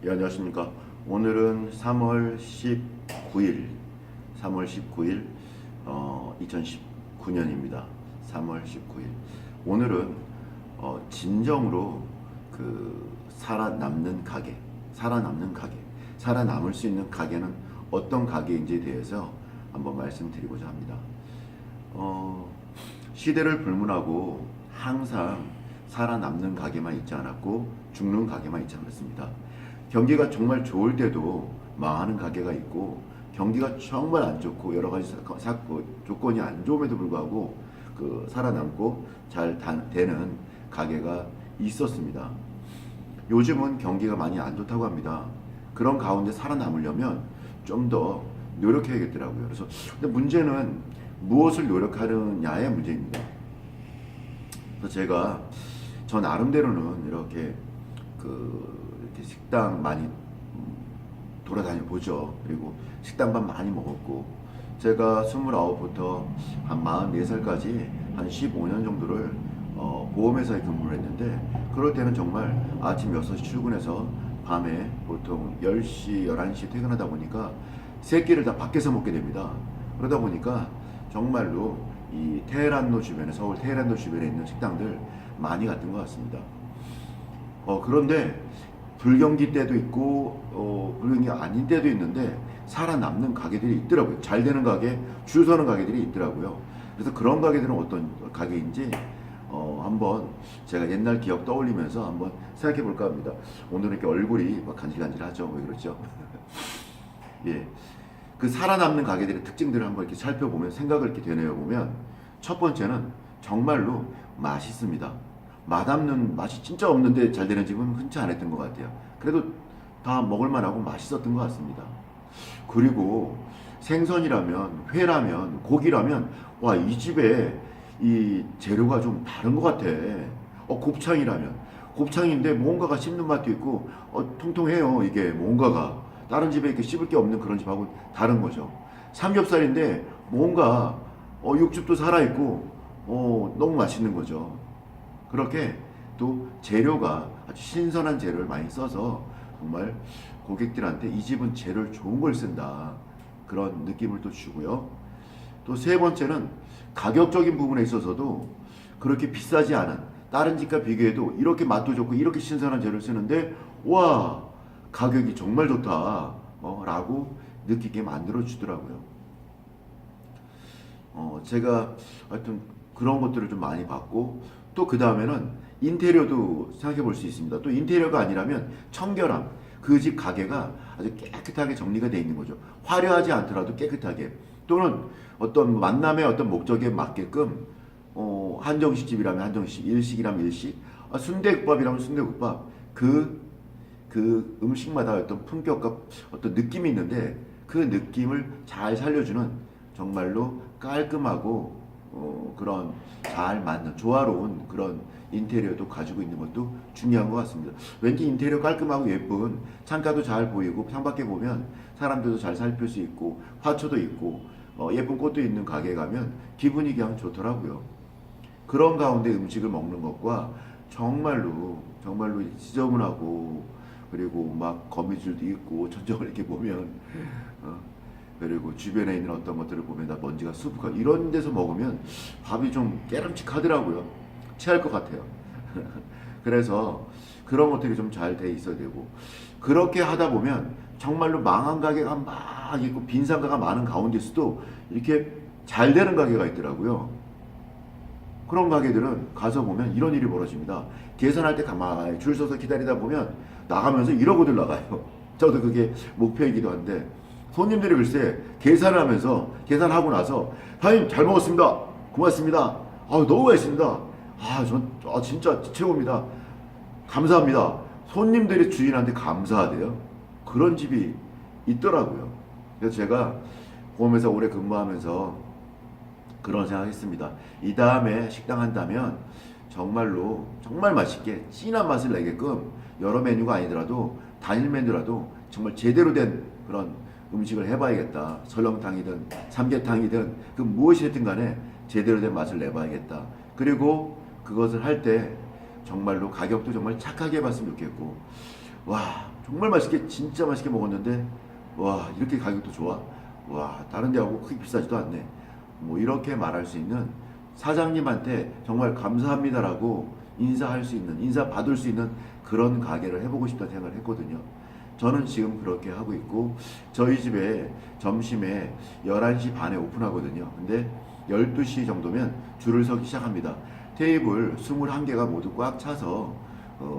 예, 안녕하십니까. 오늘은 3월 19일, 2019년입니다. 3월 19일. 오늘은 진정으로 살아남는 가게, 살아남을 수 있는 가게는 어떤 가게인지에 대해서 한번 말씀드리고자 합니다. 시대를 불문하고 항상 살아남는 가게만 있지 않았고 죽는 가게만 있지 않았습니다. 경기가 정말 좋을 때도 망하는 가게가 있고, 경기가 정말 안 좋고 여러 가지 조건이 안 좋음에도 불구하고 살아남고 잘 되는 가게가 있었습니다. 요즘은 경기가 많이 안 좋다고 합니다. 그런 가운데 살아남으려면 좀 더 노력해야겠더라고요. 그래서 근데 문제는 무엇을 노력하느냐의 문제입니다. 그래서 제가 저 나름대로는 이렇게 식당 많이 돌아다녀 보죠. 그리고 식당밥 많이 먹었고, 제가 29부터 한 44살까지 한 15년 정도를 보험회사에 근무를 했는데, 그럴 때는 정말 아침 6시 출근해서 밤에 보통 10시, 11시 퇴근하다 보니까 세 끼를 다 밖에서 먹게 됩니다. 그러다 보니까 정말로 이 테헤란로 주변에, 서울 테헤란로 주변에 있는 식당들 많이 갔던 것 같습니다. 그런데 불경기 때도 있고 불경기 아닌 때도 있는데 살아남는 가게들이 있더라고요. 잘 되는 가게, 줄 서는 가게들이 있더라고요. 그래서 그런 가게들은 어떤 가게인지 한번 제가 옛날 기억 떠올리면서 한번 생각해 볼까 합니다. 오늘은 이렇게 얼굴이 막 간질간질하죠. 왜 그렇죠? 예. 살아남는 가게들의 특징들을 한번 이렇게 살펴보면, 생각을 이렇게 되뇌어 보면, 첫 번째는 정말로 맛있습니다. 맛없는, 맛이 진짜 없는데 잘 되는 집은 흔치 않았던 것 같아요. 그래도 다 먹을만하고 맛있었던 것 같습니다. 그리고 생선이라면, 회라면, 고기라면, 와, 이 집에 이 재료가 좀 다른 것 같아. 곱창이라면, 곱창인데 뭔가가 씹는 맛도 있고, 통통해요. 이게 뭔가가. 다른 집에 이렇게 씹을 게 없는 그런 집하고 다른 거죠. 삼겹살인데 뭔가 육즙도 살아있고 너무 맛있는 거죠. 그렇게 또 재료가 아주 신선한 재료를 많이 써서 정말 고객들한테 이 집은 재료를 좋은 걸 쓴다, 그런 느낌을 또 주고요. 또 세 번째는 가격적인 부분에 있어서도 그렇게 비싸지 않은, 다른 집과 비교해도 이렇게 맛도 좋고 이렇게 신선한 재료를 쓰는데 와, 가격이 정말 좋다 라고 느끼게 만들어 주더라고요. 제가 하여튼 그런 것들을 좀 많이 봤고, 또 그 다음에는 인테리어도 생각해 볼 수 있습니다. 또 인테리어가 아니라면 청결함, 그 집 가게가 아주 깨끗하게 정리가 되어 있는 거죠. 화려하지 않더라도 깨끗하게, 또는 어떤 만남의 어떤 목적에 맞게끔 한정식 집이라면 한정식, 일식이라면 일식, 순대국밥이라면 순대국밥, 그 음식마다 어떤 품격과 어떤 느낌이 있는데, 그 느낌을 잘 살려주는 정말로 깔끔하고 그런 잘 맞는 조화로운 그런 인테리어도 가지고 있는 것도 중요한 것 같습니다. 왠지 인테리어 깔끔하고 예쁜, 창가도 잘 보이고 창밖에 보면 사람들도 잘 살필 수 있고 화초도 있고 예쁜 꽃도 있는 가게에 가면 기분이 그냥 좋더라고요. 그런 가운데 음식을 먹는 것과 정말로 지저분하고, 그리고 막 거미줄도 있고 천정을 이렇게 보면 그리고 주변에 있는 어떤 것들을 보면 다 먼지가 수북하, 이런 데서 먹으면 밥이 좀 깨름칙하더라고요. 체할 것 같아요. 그래서 그런 것들이 좀 잘 돼 있어야 되고, 그렇게 하다 보면 정말로 망한 가게가 막 있고 빈상가가 많은 가운데서도 이렇게 잘 되는 가게가 있더라고요. 그런 가게들은 가서 보면 이런 일이 벌어집니다. 계산할 때 가만히 줄 서서 기다리다 보면 나가면서 이러고들 나가요. 저도 그게 목표이기도 한데, 손님들이 글쎄 계산을 하면서, 계산하고 나서 사장님 잘 먹었습니다, 고맙습니다, 너무 맛있습니다, 전 진짜 최고입니다, 감사합니다, 손님들이 주인한테 감사하대요. 그런 집이 있더라고요. 그래서 제가 보험회사 오래 근무하면서 그런 생각했습니다. 이 다음에 식당 한다면 정말로 정말 맛있게 진한 맛을 내게끔 여러 메뉴가 아니더라도 단일 메뉴라도 정말 제대로 된 그런 음식을 해봐야겠다. 설렁탕이든 삼계탕이든 그 무엇이 됐든 간에 제대로 된 맛을 내봐야겠다. 그리고 그것을 할 때 정말로 가격도 정말 착하게 해봤으면 좋겠고, 와, 정말 맛있게 진짜 맛있게 먹었는데 와 이렇게 가격도 좋아? 와 다른 데하고 크게 비싸지도 않네. 뭐 이렇게 말할 수 있는 사장님한테 정말 감사합니다라고 인사할 수 있는 인사 받을 수 있는 그런 가게를 해보고 싶다는 생각을 했거든요. 저는 지금 그렇게 하고 있고 저희 집에 점심에 11시 반에 오픈하거든요. 근데 12시 정도면 줄을 서기 시작합니다. 테이블 21개가 모두 꽉 차서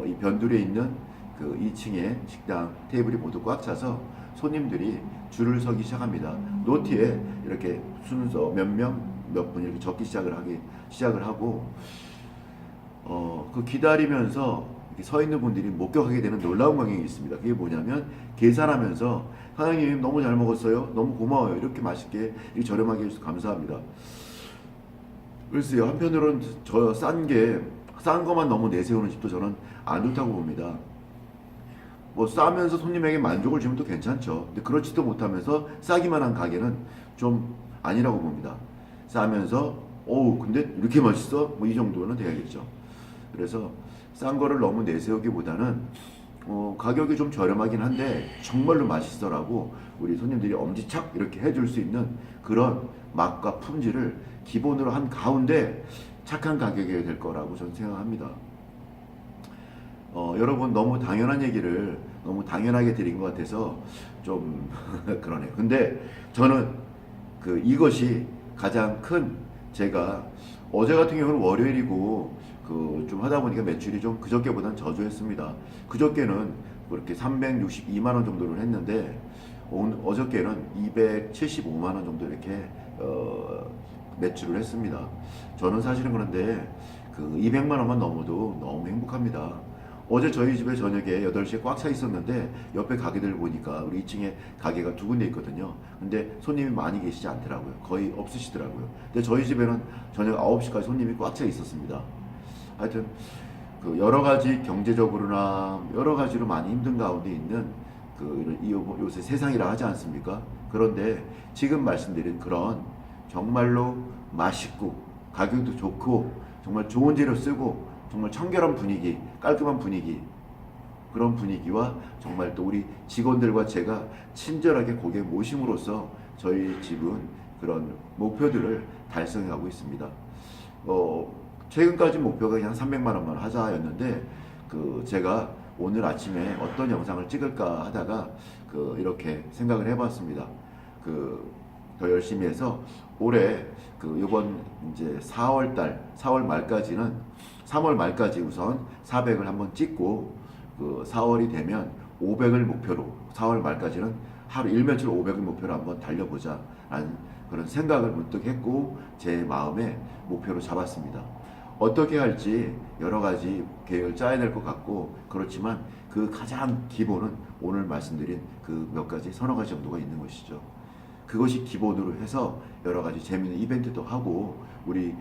이 변두리에 있는 그 2층에 식당 테이블이 모두 꽉 차서 손님들이 줄을 서기 시작합니다. 노트에 이렇게 순서 몇 명, 몇 분 이렇게 적기 시작을 하고 그 기다리면서 이렇게 서 있는 분들이 목격하게 되는 놀라운 광경이 있습니다. 그게 뭐냐면 계산하면서 사장님 너무 잘 먹었어요. 너무 고마워요. 이렇게 맛있게 이렇게 저렴하게 해주셔서 감사합니다. 글쎄요. 한편으로는 저 싼 것만 너무 내세우는 집도 저는 안 좋다고 봅니다. 뭐 싸면서 손님에게 만족을 주면 또 괜찮죠. 근데 그렇지도 못하면서 싸기만 한 가게는 좀 아니라고 봅니다. 싸면서 근데 이렇게 맛있어? 뭐 이 정도는 돼야겠죠. 그래서 싼 거를 너무 내세우기보다는 가격이 좀 저렴하긴 한데 정말로 맛있어라고 우리 손님들이 엄지척 이렇게 해줄 수 있는 그런 맛과 품질을 기본으로 한 가운데 착한 가격이 될 거라고 저는 생각합니다. 여러분 너무 당연한 얘기를 너무 당연하게 드린 것 같아서 좀 그러네요. 근데 저는 이것이 가장 큰 제가 어제 같은 경우는 월요일이고 좀 하다 보니까 매출이 좀 그저께보다는 저조했습니다. 그저께는 그렇게 362만 원 정도를 했는데 어저께는 275만 원 정도 이렇게 매출을 했습니다. 저는 사실은 그런데 200만 원만 넘어도 너무 행복합니다. 어제 저희 집에 저녁에 8시에 꽉 차 있었는데 옆에 가게들 보니까 우리 2층에 가게가 2군데 있거든요. 근데 손님이 많이 계시지 않더라고요. 거의 없으시더라고요. 근데 저희 집에는 저녁 9시까지 손님이 꽉 차 있었습니다. 하여튼 여러 가지 경제적으로나 여러 가지로 많이 힘든 가운데 있는 요새 세상이라 하지 않습니까? 그런데 지금 말씀드린 그런 정말로 맛있고 가격도 좋고 정말 좋은 재료 쓰고 정말 청결한 분위기, 깔끔한 분위기, 그런 분위기와 정말 또 우리 직원들과 제가 친절하게 고객 모심으로써 저희 집은 그런 목표들을 달성해가고 있습니다. 최근까지 목표가 그냥 300만 원만 하자였는데 제가 오늘 아침에 어떤 영상을 찍을까 하다가 이렇게 생각을 해봤습니다. 더 열심히 해서 올해 이번 이제 4월 말까지는 3월 말까지 우선 400을 한번 찍고 4월이 되면 500을 목표로 4월 말까지는 하루 일매출 500을 목표로 한번 달려보자 라는 그런 생각을 문득 했고 제 마음에 목표로 잡았습니다. 어떻게 할지 여러 가지 계획을 짜야 될 것 같고 그렇지만 가장 기본은 오늘 말씀드린 몇 가지 서너 가지 정도가 있는 것이죠. 그것이 기본으로 해서 여러 가지 재미있는 이벤트도 하고 우리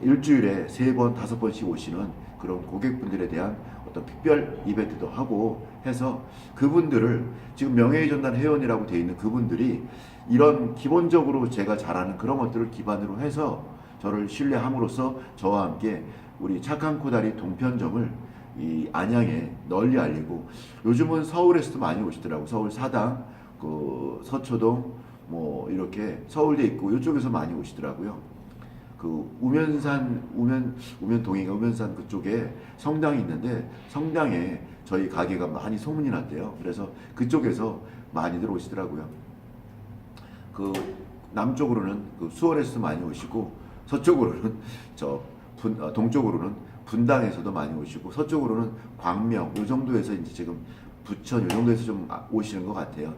일주일에 3번, 5번씩 오시는 그런 고객분들에 대한 어떤 특별 이벤트도 하고 해서 그분들을 지금 명예회전단 회원이라고 되어 있는 그분들이 이런 기본적으로 제가 잘하는 그런 것들을 기반으로 해서 저를 신뢰함으로써 저와 함께 우리 착한 코다리 동편점을 이 안양에 널리 알리고 요즘은 서울에서도 많이 오시더라고. 서울 사당, 서초동 뭐 이렇게 서울대 있고 이쪽에서 많이 오시더라고요. 우면동인가 우면산 그쪽에 성당이 있는데 성당에 저희 가게가 많이 소문이 났대요. 그래서 그쪽에서 많이들 오시더라고요. 남쪽으로는 수원에서도 많이 오시고 서쪽으로는 동쪽으로는 분당에서도 많이 오시고 서쪽으로는 광명 요 정도에서 이제 지금 부천 요 정도에서 좀 오시는 것 같아요.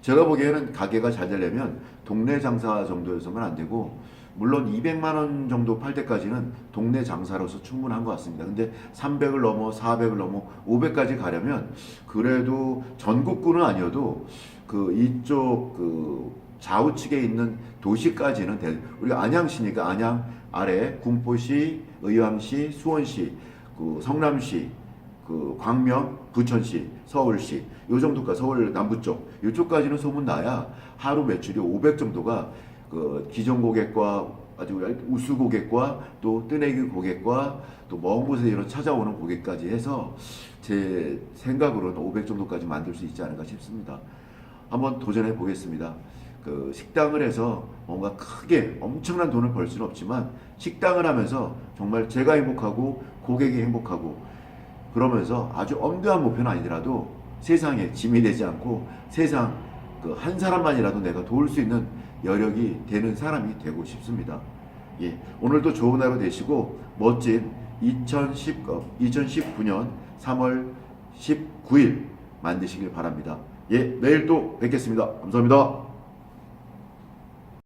제가 보기에는 가게가 잘 되려면 동네 장사 정도에서만 안 되고 물론 200만 원 정도 팔 때까지는 동네 장사로서 충분한 것 같습니다. 근데 300을 넘어 400을 넘어 500까지 가려면 그래도 전국구는 아니어도 이쪽 좌우측에 있는 도시까지는 우리가 안양시니까 안양 아래 군포시, 의왕시, 수원시, 성남시, 광명, 부천시, 서울시 요 정도까지 서울 남부 쪽 이쪽까지는 소문 나야 하루 매출이 500 정도가 기존 고객과 아주 우수 고객과 또 뜨내기 고객과 또 먼 곳에서 찾아오는 고객까지 해서 제 생각으로는 500 정도까지 만들 수 있지 않을까 싶습니다. 한번 도전해 보겠습니다. 그 식당을 해서 뭔가 크게 엄청난 돈을 벌 수는 없지만 식당을 하면서 정말 제가 행복하고 고객이 행복하고 그러면서 아주 엄대한 목표는 아니더라도 세상에 짐이 되지 않고 세상 그 한 사람만이라도 내가 도울 수 있는 여력이 되는 사람이 되고 싶습니다. 예, 오늘도 좋은 하루 되시고 멋진 2019년 3월 19일 만드시길 바랍니다. 예, 내일 또 뵙겠습니다. 감사합니다.